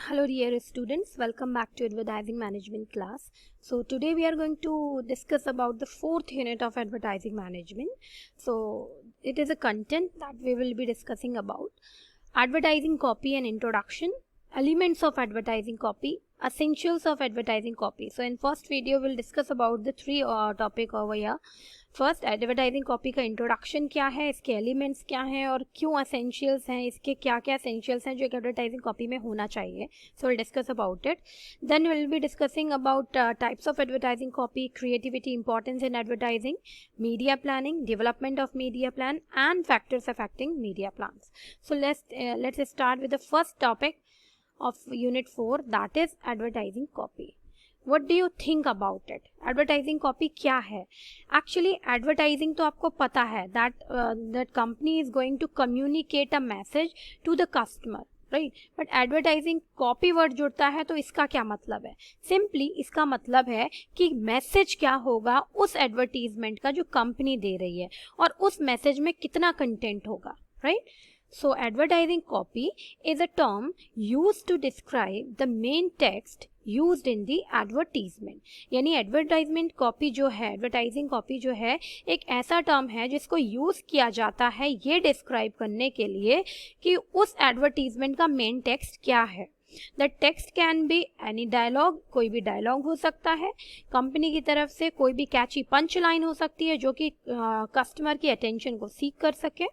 Hello dear students, welcome back to advertising management class. So today we are going to discuss about the fourth unit of advertising management. So it is a content that we will be discussing about advertising copy and introduction, elements of advertising copy, essentials of advertising copy. So in first video we'll discuss about the three topic over here. First advertising copy का introduction क्या है, इसके elements क्या हैं और क्यों essentials हैं, इसके क्या क्या एसेंशियल्स हैं जो एक एडवर्टाइजिंग कॉपी में होना चाहिए. So will discuss about it. Then will be discussing about types of advertising copy, creativity, importance in advertising, media planning, development of media plan and factors affecting media plans. So let's start with the first topic of unit 4, that is advertising copy. What do you think about it? Advertising copy क्या है? Actually advertising तो आपको पता है that company is going to communicate a message to the customer, right? But advertising copy word जुड़ता है तो इसका क्या मतलब है? Simply इसका मतलब है कि मैसेज क्या होगा उस एडवर्टीजमेंट का जो कंपनी दे रही है और उस मैसेज में कितना कंटेंट होगा, right? So advertising copy is a term used to describe the main text used in the advertisement. यानी advertisement copy जो है, advertising copy जो है, एक ऐसा टर्म है जिसको यूज़ किया जाता है ये डिस्क्राइब करने के लिए कि उस एडवर्टीजमेंट का मेन टेक्स्ट क्या है. The text can be any dialogue, कोई भी डायलॉग हो सकता है, कंपनी की तरफ से कोई भी कैची पंच लाइन हो सकती है जो कि कस्टमर की अटेंशन को सीक कर सके,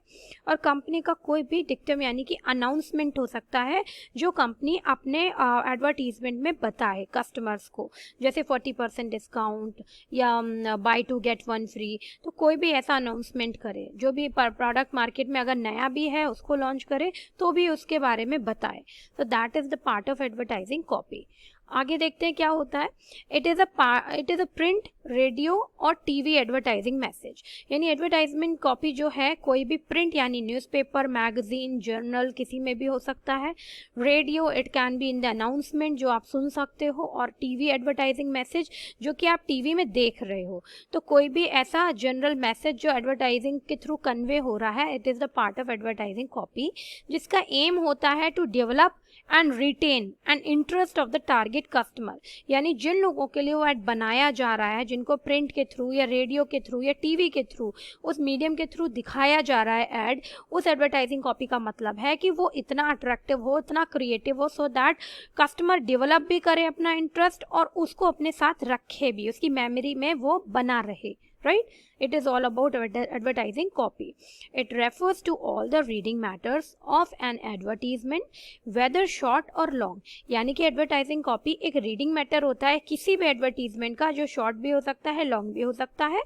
और कंपनी का कोई भी डिक्टम यानी कि अनाउंसमेंट हो सकता है जो कंपनी अपने एडवर्टीजमेंट में बताए कस्टमर्स को, जैसे 40% डिस्काउंट या buy two get one free. तो कोई भी ऐसा अनाउंसमेंट करे जो भी प्रोडक्ट मार्केट में अगर नया भी है उसको लॉन्च करे तो भी उसके बारे में बताए. तो that is the part of advertising copy. आगे देखते हैं क्या होता है. It is a print, radio और टीवी एडवर्टाइजिंग मैसेज. यानी एडवर्टाइजमेंट कॉपी जो है कोई भी प्रिंट यानी न्यूज़पेपर, मैगजीन, जर्नल किसी में भी हो सकता है. Radio it can be in the announcement जो आप सुन सकते हो, और टीवी एडवर्टाइजिंग मैसेज जो कि आप टीवी में देख रहे हो. तो कोई भी ऐसा जनरल मैसेज जो एडवर्टाइजिंग के थ्रू कन्वे हो रहा है, it is the part of advertising copy, जिसका एम होता है to develop and retain and interest of the target customer. यानी जिन लोगों के लिए वो ऐड बनाया जा रहा है, जिनको प्रिंट के थ्रू या रेडियो के थ्रू या टीवी के थ्रू, उस मीडियम के थ्रू दिखाया जा रहा है ऐड, उस एडवर्टाइजिंग कॉपी का मतलब है कि वो इतना अट्रैक्टिव हो, इतना क्रिएटिव हो, सो दैट कस्टमर डेवलप भी करे अपना इंटरेस्ट और उसको अपने साथ रखे भी, उसकी मेमोरी में वो बना रहे. Right? It is all about advertising copy. It refers to all the reading matters of an advertisement, whether short or long. यानी कि advertising copy एक reading matter होता है किसी भी advertisement का, जो short भी हो सकता है, long भी हो सकता है.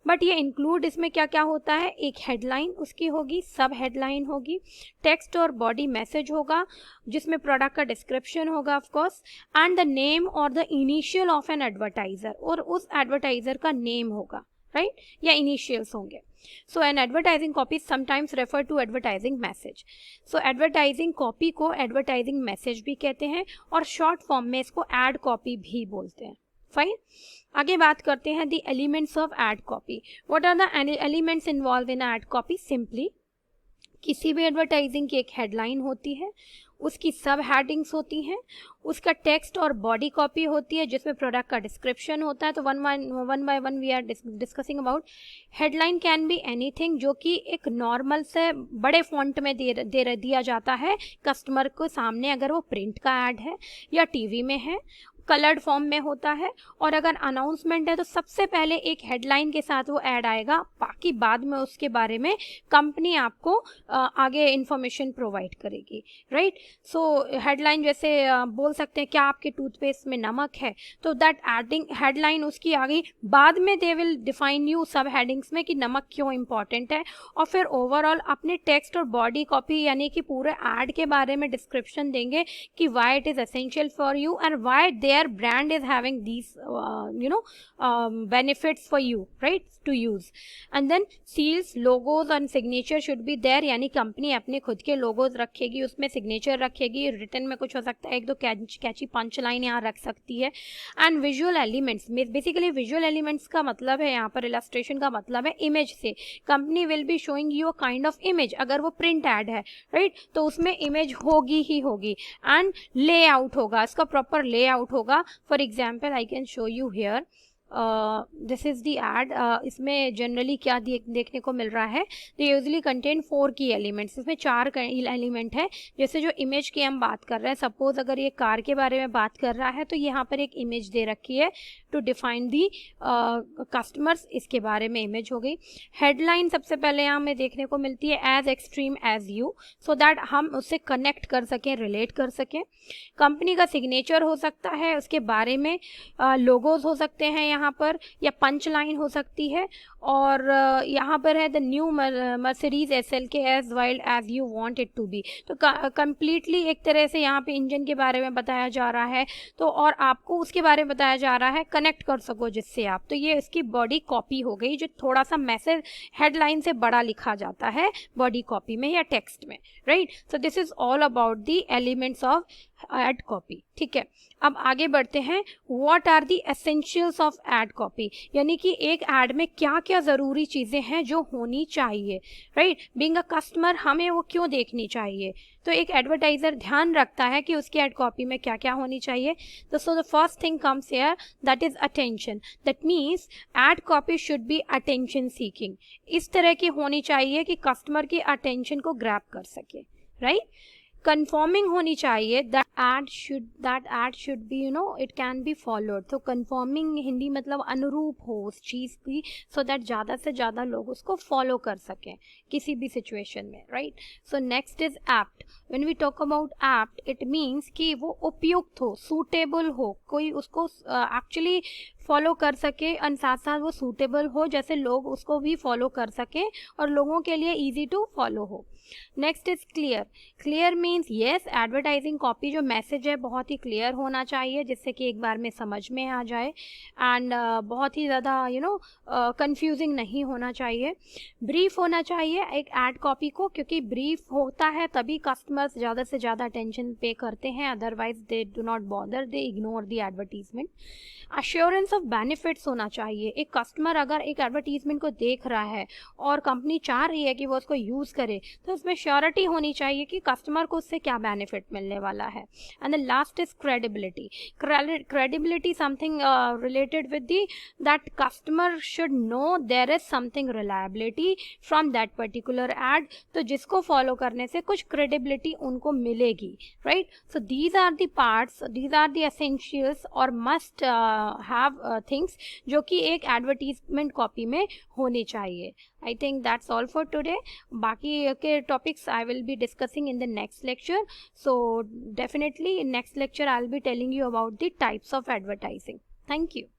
But ये include इसमें क्या क्या होता है, एक headline उसकी होगी, सब headline होगी, text और body message होगा जिसमें product का description होगा of course, and the name or the initial of an advertiser, और उस advertiser का name होगा, राइट, या इनिशियल्स होंगे. So an advertising copy sometimes refer to advertising message. So advertising copy को एडवर्टाइजिंग मैसेज भी कहते हैं और शॉर्ट फॉर्म में इसको एड कॉपी भी बोलते हैं. फाइन. आगे बात करते हैं the elements of ad copy. What are the elements involve in ad copy? Simply किसी भी एडवर्टाइजिंग की एक हेडलाइन होती है, उसकी सब हेडिंग्स होती हैं, उसका टेक्स्ट और बॉडी कॉपी होती है जिसमें प्रोडक्ट का डिस्क्रिप्शन होता है. तो one by one we are discussing about. Headline can be anything जो कि एक नॉर्मल से बड़े फॉन्ट में दिया जाता है कस्टमर को सामने, अगर वो प्रिंट का ऐड है या टीवी में है, कलर्ड फॉर्म में होता है. और अगर अनाउंसमेंट है तो सबसे पहले एक हेडलाइन के साथ वो ऐड आएगा, बाकी बाद में उसके बारे में कंपनी आपको आगे इंफॉर्मेशन प्रोवाइड करेगी, राइट. सो हेडलाइन जैसे बोल सकते हैं क्या आपके टूथपेस्ट में नमक है, तो दैट एडिंग हेडलाइन उसकी आ गई. बाद में दे विल डिफाइन यू सब हेडिंग्स में कि नमक क्यों इंपॉर्टेंट है, और फिर ओवरऑल अपने टेक्स्ट और बॉडी कॉपी यानी कि पूरे ऐड के बारे में डिस्क्रिप्शन देंगे कि why it is essential for you and why they their brand is having these benefits for you, right, to use. And then seals, logos and signature should be there, यानी company अपने खुद के logos रखेगी, उसमें signature रखेगी, return में कुछ हो सकता है, एक दो कैची पंच लाइन यहाँ रख सकती है. And visual elements, basically visual elements का मतलब है यहाँ पर, इलस्ट्रेशन का मतलब है इमेज से. Company will be showing you a kind of image. अगर वो प्रिंट एड है, राइट, तो उसमें इमेज होगी ही होगी. एंड लेआउट होगा, इसका प्रॉपर लेआउट होगा. For example I can show you here, this is the ad. इसमें जनरली क्या देखने को मिल रहा है, दे यूजली कंटेन 4 की एलिमेंट्स. इसमें 4 एलिमेंट है. जैसे जो इमेज की हम बात कर रहे हैं, सपोज अगर ये कार के बारे में बात कर रहा है तो यहाँ पर एक इमेज दे रखी है टू डिफाइन दी कस्टमर्स, इसके बारे में इमेज हो गई. हेडलाइन सबसे पहले यहाँ हमें देखने को मिलती है as extreme as you, so that हम उससे कनेक्ट कर सकें, रिलेट कर सकें. कंपनी का सिग्नेचर हो सकता है, उसके बारे में लोगोज हो सकते हैं यहाँ पर, या पंच लाइन हो सकती है. और यहाँ पर है the new Mercedes SLK as wild as you want it to be. तो कंप्लीटली एक तरह से यहाँ पे इंजन के बारे में बताया जा रहा है, तो और आपको उसके बारे में बताया जा रहा है, कनेक्ट कर सको जिससे आप. तो ये इसकी बॉडी कॉपी हो गई, जो थोड़ा सा मैसेज हेडलाइन से बड़ा लिखा जाता है बॉडी कॉपी में या टेक्स्ट में, right. So this is all about the elements of ad copy. ठीक है, अब आगे बढ़ते हैं. What are the essentials of ad copy, यानी कि एक एड में क्या क्या ज़रूरी चीज़ें हैं जो होनी चाहिए, राइट. बीइंग अ कस्टमर हमें वो क्यों देखनी चाहिए, तो एक एडवर्टाइजर ध्यान रखता है कि उसकी एड कॉपी में क्या क्या होनी चाहिए. तो so the first thing comes here, that is attention. That means ad copy should be attention seeking. इस तरह की होनी चाहिए कि कस्टमर की अटेंशन को ग्रैब कर सके, राइट. कंफर्मिंग होनी चाहिए, that ad should be it can be followed. तो कंफर्मिंग हिंदी मतलब अनुरूप हो उस चीज़ की, सो दैट ज़्यादा से ज़्यादा लोग उसको फॉलो कर सकें किसी भी सिचुएशन में, right. So next is apt. When we talk about apt, it means कि वो उपयुक्त हो, सूटेबल हो, कोई उसको एक्चुअली फॉलो कर सके, और साथ साथ वो सूटेबल हो, जैसे लोग उसको भी फॉलो कर सकें और लोगों के लिए ईजी टू फॉलो हो. Next is clear. Clear means yes, advertising copy जो मैसेज है बहुत ही क्लियर होना चाहिए, जिससे कि एक बार में समझ में आ जाए. एंड बहुत ही ज़्यादा कंफ्यूजिंग नहीं होना चाहिए. ब्रीफ होना चाहिए एक एड कॉपी को, क्योंकि ब्रीफ होता है तभी कस्टमर्स ज़्यादा से ज़्यादा अटेंशन पे करते हैं, otherwise they do not bother, they ignore the advertisement. Assurance of benefits होना चाहिए. एक कस्टमर अगर एक एडवर्टीजमेंट को देख रहा है और कंपनी चाह रही है कि वो उसको यूज़ करे, तो उसमें श्योरिटी होनी चाहिए कि कस्टमर को उससे क्या बेनिफिट मिलने वाला है. And the last is credibility. Credibility something related with the that customer should know there is something reliability from that particular ad. तो जिसको फॉलो करने से कुछ क्रेडिबिलिटी उनको मिलेगी, right. So these are the parts, these are the essentials और must have things जो कि एक एडवर्टीजमेंट कॉपी में होनी चाहिए. I think that's all for today. बाकी के topics I will be discussing in the next lecture. So definitely in next lecture I'll be telling you about the types of advertising. Thank you.